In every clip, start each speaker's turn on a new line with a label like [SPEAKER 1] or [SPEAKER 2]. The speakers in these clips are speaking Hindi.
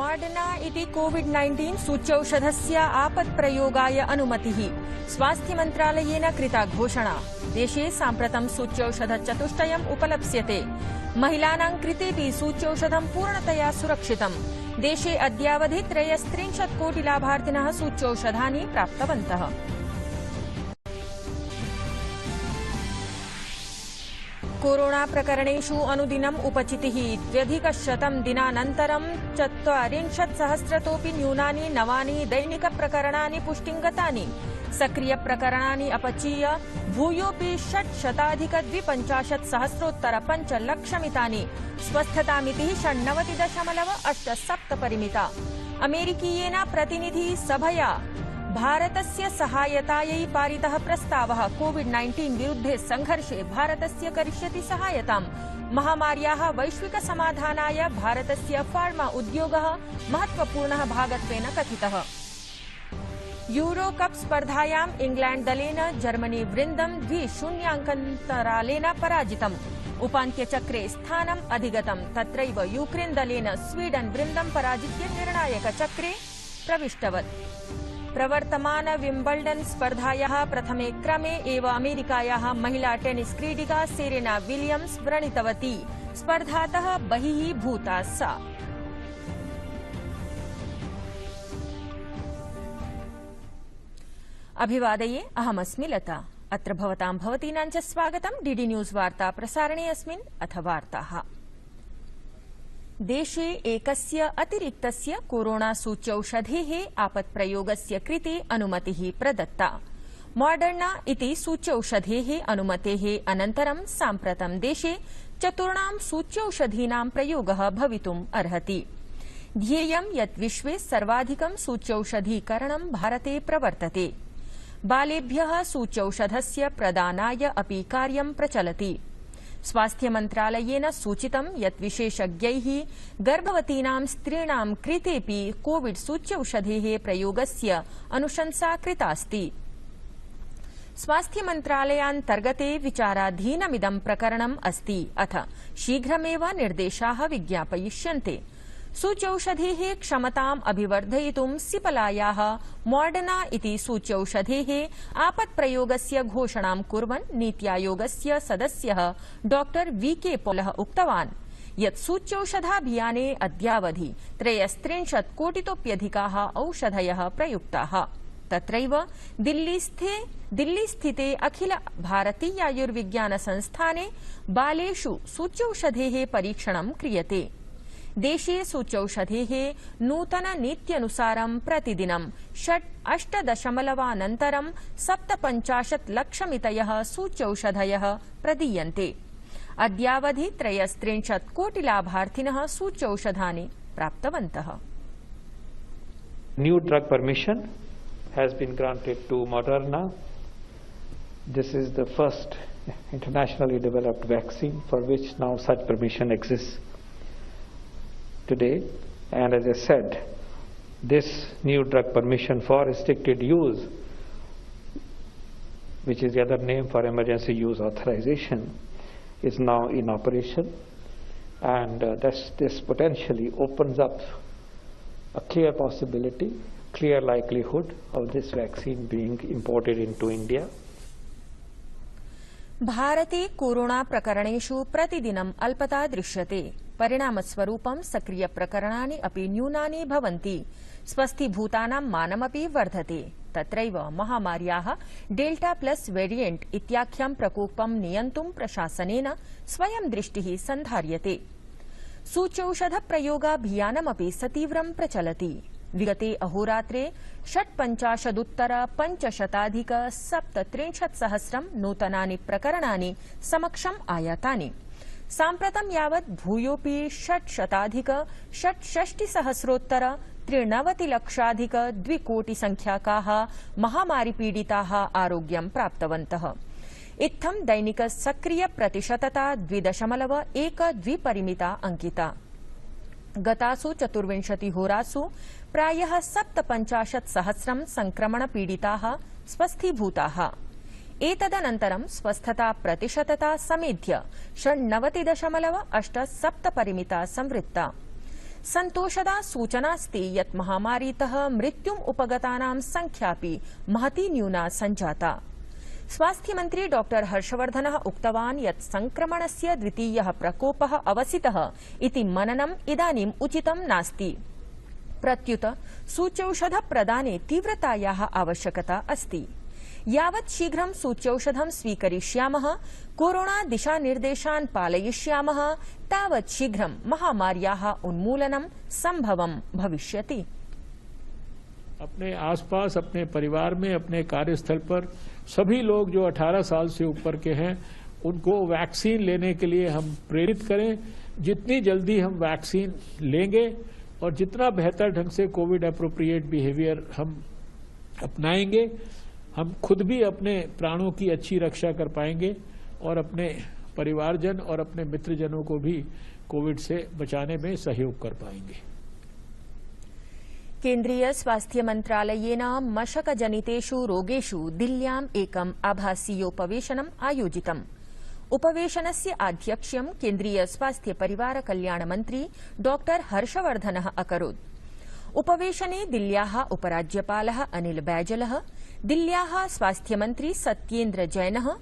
[SPEAKER 1] मॉडर्ना इति कोविड-19 सूच्यौषधस्य आपत्प्रयोगाय अनुमतिः स्वास्थ्यमन्त्रालयेन कृता घोषणा। देशे साम्प्रतं सूच्यौषधचतुष्टयम् उपलप्स्यते। महिलानां कृतेपि सूच्यौषधं पूर्णतया सुरक्षितम्। देशे अद्यावधि 33 कोटि लाभार्थिनः सूच्यौषधानि प्राप्तवन्तः। कोरोना प्रकरणेषु अनुदिनम् उपचितिः 2,100 दिनानन्तरं 40,000तोऽपि न्यूनानि नवानि दैनिकप्रकरणानि पुष्टिं गतानि। सक्रियप्रकरणानि अपचीय भूयोऽपि 6,250,000 लक्षमितानि। स्वस्थतामितिः 96.87 परिमिता। अमेरिकीयेन प्रतिनिधिसभया भारतस्य सहायतायै पारितः प्रस्तावः कोविड-19 विरुद्धे संघर्षे भारतस्य करिष्यति सहायताम्। महामार्याः वैश्विक समाधानाय भारतस्य फार्मा उद्योगः महत्वपूर्णः भागत्वेन कथितः। यूरो कप स्पर्धायाम् इंग्लैंड दलेन जर्मनी वृन्दं 2-0 अंकान्तरालेन पराजितम्। उपान्त्यचक्रे स्थानम् अधिगतम्। तत्रैव यूक्रेन दलेन स्वीडन वृन्दं पराजित्य निर्णायकचक्रे प्रविष्टवत्। प्रवर्तमान विम्बल्डन स्पर्धायाः प्रथमे क्रमे एव अमेरिकायाः महिला टेनिस क्रीडिका सेरेना विलियम्स व्रणितवती। स्पर्धातः बहिः भूता सा। अभिवादये, अहमस्मि लता। अत्र भवतां भवतीनां च स्वागतं डीडी न्यूज वार्ता प्रसारणे। अस्मिन् अथ वार्ताः। देशे एकस्य अतिरिक्तस्य कोरोना सूच्यौषधेः आपत्प्रयोगस्य कृते अनुमतिः प्रदत्ता। मॉडर्ना इति सूच्यौषधेः अनुमतेः अनन्तरं साम्प्रतं देशे 4 सूच्यौषधीनां प्रयोगः भवितुम् अर्हति। ध्येयं यत् विश्वे सर्वाधिकं सूच्यौषधीकरणं भारते प्रवर्तते। बालेभ्यः सूच्यौषधस्य प्रदानाय अपि कार्यं प्रचलति। स्वास्थ्यमन्त्रालयेन सूचितं यत् विशेषज्ञैः गर्भवतीनां स्त्रीणां कृतेपि कोविड सूच्यौषधेः प्रयोगस्य अनुशंसा कृतास्ति। स्वास्थ्यमन्त्रालयान्तर्गते विचाराधीनमिदं प्रकरणम् अस्ति। अथ शीघ्रमेव निर्देशाः विज्ञापयिष्यन्ते। सूच्यौषधेः क्षमताम् अभिवर्धयितुं सिपलायाः मॉडर्ना इति सूच्यौषधेः आपत्प्रयोगस्य घोषणां कुर्वन् नीति आयोगस्य सदस्यः डॉ वीके पॉलः उक्तवान् यत् सूच्यौषधाभियाने अद्यावधि 33 कोटितोऽप्यधिकाः औषधयः प्रयुक्ताः। तत्रैव दिल्लीस्थिते अखिल भारतीयायुर्विज्ञान संस्थाने बालेषु सूच्यौषधेः परीक्षणं क्रियते। देशे सूच्यौषधेः नूतननीत्यनुसारं प्रतिदिनं 8.7 लक्षमितयः सूच्यौषधयः प्रदीयन्ते। अद्यावधि 33 कोटि लाभार्थिनः सूच्यौषधानि प्राप्तवन्तः।
[SPEAKER 2] New drug permission has been granted to Moderna. This is the first internationally developed vaccine for which now such permission exists today, and as I said, this new drug permission for restricted use, which is the other name for emergency use authorization, is now in operation, and this potentially opens up a clear possibility, clear likelihood of this vaccine being imported into India.
[SPEAKER 1] भारते कोरोना प्रकरणेषु प्रतिदिनम् अल्पता दृश्यते। परिणामस्वरूपं सक्रियप्रकरणानि अपि न्यूनानि भवन्ति। स्वस्थीभूतानां मानमपि वर्धते। तत्रैव महामार्याः डेल्टा प्लस वेरिएंट इत्याख्यं प्रकोपं नियन्तुं प्रशासनेन स्वयं दृष्टिः सन्धार्यते। सूच्यौषधप्रयोगाभियानमपि सतीव्रं प्रचलति। विगते अहोरात्रे 55,500 नूतनानि प्रकरणानि समक्षम् आयातानि। साम्प्रतं यावत् भूयोऽपि 6,66,93 कोटिसंख्याकाः महामारीपीडिताः आरोग्यं प्राप्तवन्तः। इत्थं दैनिक सक्रिय प्रतिशतता 2.12 परिमिता अंकिता। गतासु 24 होरासु प्रायः 57,000 संक्रमण पीडिताः स्वस्थीभूताः। एतदनन्तरं स्वस्थता प्रतिशतता समेध्य 96.87 परिमिता संवृत्ता। सन्तोषदा सूचनास्ति यत् महामारीतः मृत्युम् उपगतानां संख्यापि महती न्यूना सञ्जाता। स्वास्थ्यमन्त्री डॉ हर्षवर्धनः उक्तवान् यत् संक्रमणस्य द्वितीयः प्रकोपः अवसितः इति मननम् इदानीम् उचितं नास्ति। प्रत्युत सूच्यौषधप्रदाने तीव्रतायाः आवश्यकता अस्ति। यावत् शीघ्रं सूच्यौषधं स्वीकरिष्यामः, कोरोना दिशानिर्देशान् पालयिष्यामः, तावत् शीघ्रं महामार्याः उन्मूलनं संभवं भविष्यति।
[SPEAKER 3] अपने आसपास, अपने परिवार में, अपने कार्यस्थल पर सभी लोग जो 18 साल से ऊपर के हैं उनको वैक्सीन लेने के लिए हम प्रेरित करें। जितनी जल्दी हम वैक्सीन लेंगे और जितना बेहतर ढंग से कोविड एप्रोप्रिएट बिहेवियर हम अपनाएंगे, हम खुद भी अपने प्राणों की अच्छी रक्षा कर पाएंगे और अपने परिवारजन और अपने मित्रजनों को भी कोविड से बचाने में सहयोग कर पाएंगे।
[SPEAKER 1] केन्द्रीय स्वास्थ्य मन्त्रालयेन मशकजनितेषु रोगेषु दिल्ल्याम् एकम् आभासीयोपवेशनम् आयोजितम्। उपवेशनस्य आध्यक्ष्यं केन्द्रीय स्वास्थ्य परिवार कल्याण मन्त्री डॉ हर्षवर्धनः अकरोत्। उपवेशने दिल्ल्याः उपराज्यपालः अनिल बैजलः, दिल्ल्याः स्वास्थ्यमन्त्री सत्येन्द्र जैनः,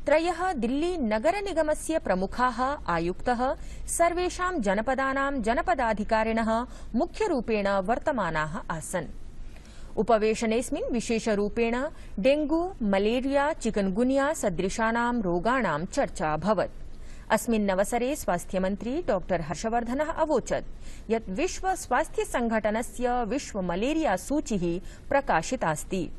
[SPEAKER 1] त्रयः दिल्ली नगरनिगमस्य प्रमुखाः आयुक्तः, सर्वेषां जनपदानां जनपदाधिकारिणः मुख्यरूपेण वर्तमानाः आसन्। उपवेशनेऽस्मिन् विशेषरूपेण डेंगू, मलेरिया, चिकनगुनिया सदृशानां रोगाणां चर्चा अभवत्। अस्मिन्नवसरे स्वास्थ्यमन्त्री डॉ हर्षवर्धनः अवोचत् यत् विश्व स्वास्थ्य संघटनस्य विश्व मलेरिया सूचिः प्रकाशितास्ति,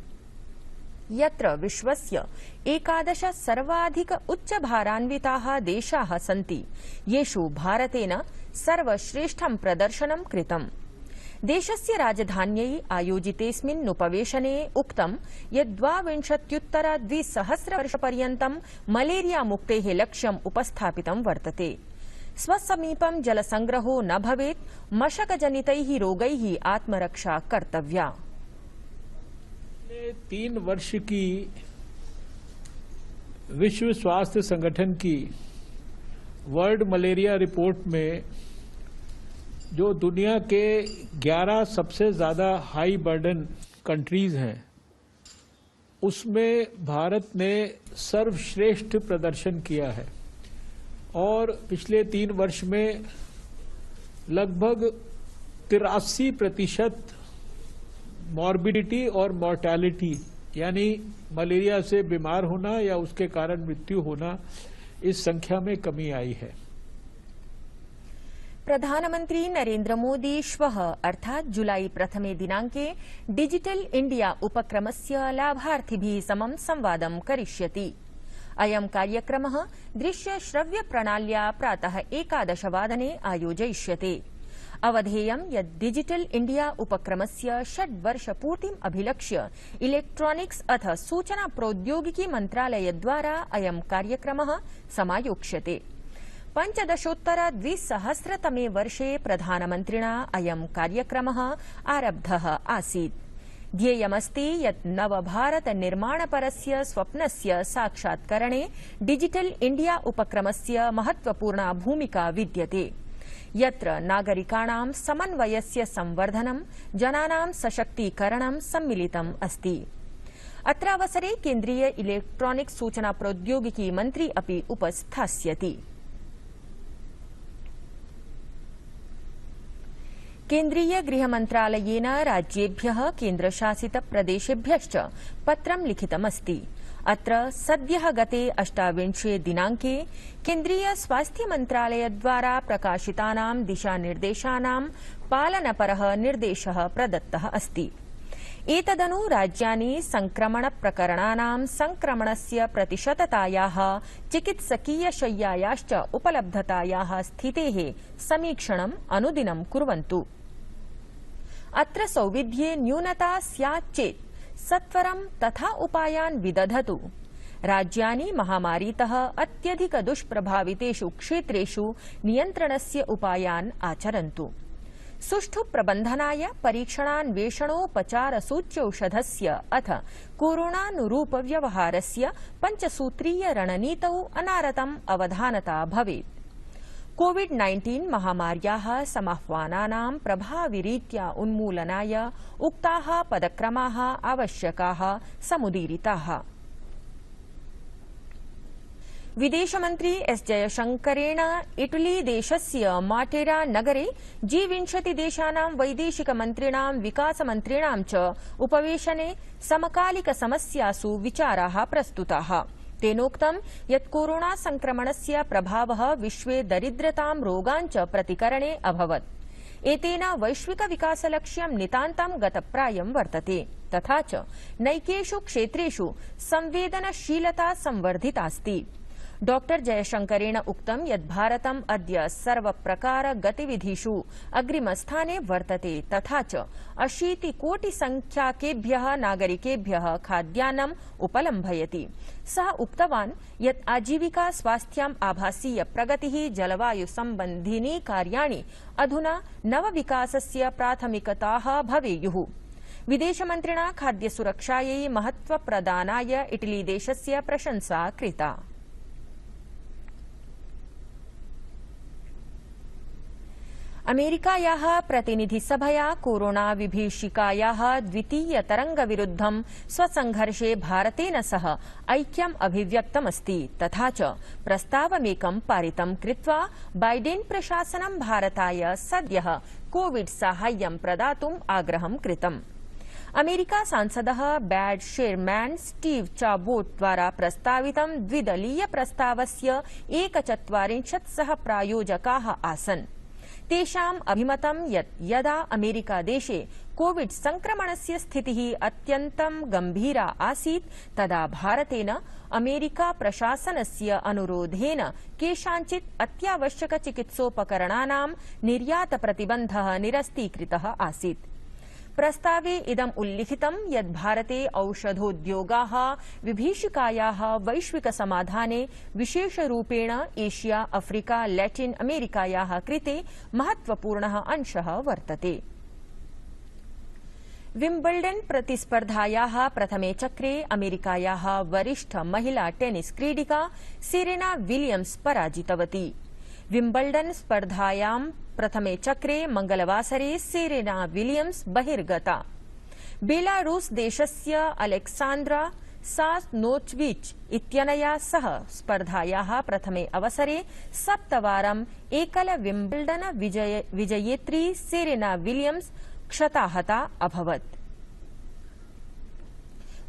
[SPEAKER 1] यत्र विश्वस्य 11 सर्वाधिक उच्चभारान्विताः देशाः सन्ति, येषु भारतेन सर्वश्रेष्ठं प्रदर्शनं कृतम्। देशस्य राजधान्यै आयोजितेऽस्मिन् उपवेशने उक्तं यत् 22-2000 वर्षपर्यन्तं मलेरिया मुक्तेः लक्ष्यम् उपस्थापितं वर्तते। स्वसमीपं जलसंग्रहो न भवेत्, मशकजनितैः रोगैः आत्मरक्षा कर्तव्या।
[SPEAKER 3] 3 वर्ष की विश्व स्वास्थ्य संगठन की वर्ल्ड मलेरिया रिपोर्ट में जो दुनिया के 11 सबसे ज्यादा हाई बर्डन कंट्रीज हैं, उसमें भारत ने सर्वश्रेष्ठ प्रदर्शन किया है और पिछले 3 वर्ष में लगभग 83% मॉर्बिडिटी और मॉर्टैलिटी यानी मलेरिया से बीमार होना या उसके कारण मृत्यु होना, इस संख्या में कमी आई है।
[SPEAKER 1] प्रधानमंत्री नरेन्द्र मोदी श्वः अर्थात् जुलाई 1 दिनांके डिजिटल इंडिया उपक्रमस्य लाभार्थिभिः समं संवादं करिष्यति। अयं कार्यक्रमः दृश्य-श्रव्य-प्रणाल्या प्रातः 11 वादने आयोजयिष्यते। अवधेयं यत् डिजिटल इंडिया उपक्रमस्य 6 वर्षपूर्तिम् अभिलक्ष्य इलेक्ट्रॉनिक्स अथ सूचना प्रौद्योगिकी मन्त्रालयद्वारा अयं कार्यक्रमः समायोक्ष्यते। 15-2000 वर्षे प्रधानमन्त्रिणा अयं कार्यक्रमः आरब्धः आसीत्। ध्येयमस्ति यत् नवभारत निर्माणपरस्य स्वप्नस्य साक्षात्करणे डिजिटल इंडिया उपक्रमस्य महत्वपूर्णा भूमिका विद्यते, यत्र नागरिकाणां समन्वयस्य संवर्धनं, जनानां सशक्तीकरणं सम्मिलितम् अस्ति। अत्रावसरे केन्द्रीय इलेक्ट्रॉनिक्स सूचना प्रौद्योगिकी मन्त्री अपि उपस्थास्यति। केन्द्रीय गृहमन्त्रालयेन राज्येभ्यः केन्द्रशासित प्रदेशेभ्यश्च पत्रं लिखितमस्ति। अत्र सद्यः गते 28 दिनांके केन्द्रीय स्वास्थ्य मन्त्रालयद्वारा प्रकाशितानां दिशानिर्देशानां पालनपरः निर्देशः प्रदत्तः अस्ति। एतदनु राज्यानि संक्रमण प्रकरणानां संक्रमणस्य प्रतिशततायाः, चिकित्सकीयशय्यायाश्च उपलब्धतायाः स्थितेः समीक्षणम् अनुदिनं कुर्वन्तु। अत्र सौविध्ये न्यूनता स्यात् चेत् सत्वरं तथा उपायान् विदधतु। राज्यानि महामारीतः अत्यधिक दुष्प्रभावितेषु क्षेत्रेषु नियन्त्रणस्य उपायान् आचरन्तु। सुष्ठु प्रबन्धनाय परीक्षणान्वेषणोपचार सूच्यौषधस्य अथ कोरोनानुरूप व्यवहारस्य 5 सूत्रीय रणनीतौ अनारतम् अवधानता भवेत्। कोविड-19 महामार्याः समाह्वानानां प्रभाविरीत्या उन्मूलनाय उक्ताः पदक्रमाः आवश्यकाः समुदीरिताः। विदेशमन्त्री एस जयशंकरेण इटली देशस्य माटेरा नगरे G20 देशानां वैदेशिकमन्त्रिणां विकासमन्त्रिणां च उपवेशने समकालिकसमस्यासु विचाराः प्रस्तुताः। तेनोक्तं यत् कोरोना संक्रमणस्य प्रभावः विश्वे दरिद्रतां रोगान् च प्रतिकरणे अभवत्। एतेन वैश्विकविकासलक्ष्यं नितान्तं गतप्रायं वर्तते, तथा च नैकेषु क्षेत्रेषु संवेदनशीलता संवर्धितास्ति। डॉक्टर जयशंकरेण उक्तं यत् भारतम् अद्य सर्वप्रकार गतिविधिषु अग्रिमस्थाने वर्तते, तथा च 80 कोटि संख्याकेभ्यः नागरिकेभ्यः खाद्यान्नम् उपलम्भयति। सः उक्तवान् यत् आजीविका, स्वास्थ्यम्, आभासीय प्रगतिः, जलवायु सम्बन्धीनि कार्याणि अधुना नवविकासस्य प्राथमिकताः भवेयुः। विदेशमन्त्रिणा खाद्यसुरक्षायै महत्त्वप्रदानाय इटली देशस्य प्रशंसा कृता। अमेरिकायाः प्रतिनिधिसभया कोरोना विभीषिकायाः द्वितीय तरंगविरुद्धं स्वसंघर्षे भारतेन सह ऐक्यम् अभिव्यक्तमस्ति, तथा च प्रस्तावमेकं पारितं कृत्वा बाइडेन प्रशासनं भारताय सद्यः कोविड साहाय्यं प्रदातुम् आग्रहं कृतम्। अमेरिका सांसदः बैड शेरमैन स्टीव चाबोट द्वारा प्रस्तावितं द्विदलीय प्रस्तावस्य 41 सह प्रायोजकाः आसन्। तेषाम् अभिमतं यत् यदा अमेरिका देशे कोविड संक्रमणस्य स्थितिः अत्यन्तं गम्भीरा आसीत् तदा भारतेन अमेरिका प्रशासनस्य अनुरोधेन केषाञ्चित् अत्यावश्यक चिकित्सोपकरणानां निर्यातप्रतिबन्धः निरस्तीकृतः आसीत्। प्रस्तावे इदम् उल्लिखितं यत् भारते औषधोद्योगाः विभीषिकायाः वैश्विकसमाधाने विशेषरूपेण एशिया, अफ्रीका, लैटिन अमेरिकायाः कृते महत्वपूर्णः अंशः वर्तते। विम्बल्डन प्रतिस्पर्धायाः प्रथमे चक्रे अमेरिकायाः वरिष्ठ महिला टेनिस क्रीडिका सेरेना विलियम्स पराजितवती। विम्बल्डन स्पर्धायां प्रथमे चक्रे मंगलवासरे सेरेना विलियम्स बहिर्गता। बेलारूस देशस्य अलेक्सान्द्रा सास्नोचविच इत्यनया सह स्पर्धायाः प्रथमे अवसरे 7 वारम् एकल विम्बल्डन विजयित्री सेरेना विलियम्स क्षताहता अभवत्।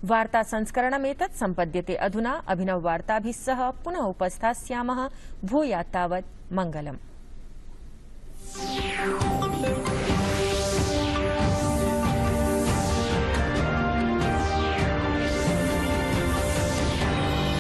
[SPEAKER 1] वार्ता संस्करणमेतत् सम्पद्यते अधुना। अभिनववार्ताभिः सह पुनः उपस्थास्यामः। भूयात् तावत् मङ्गलम्।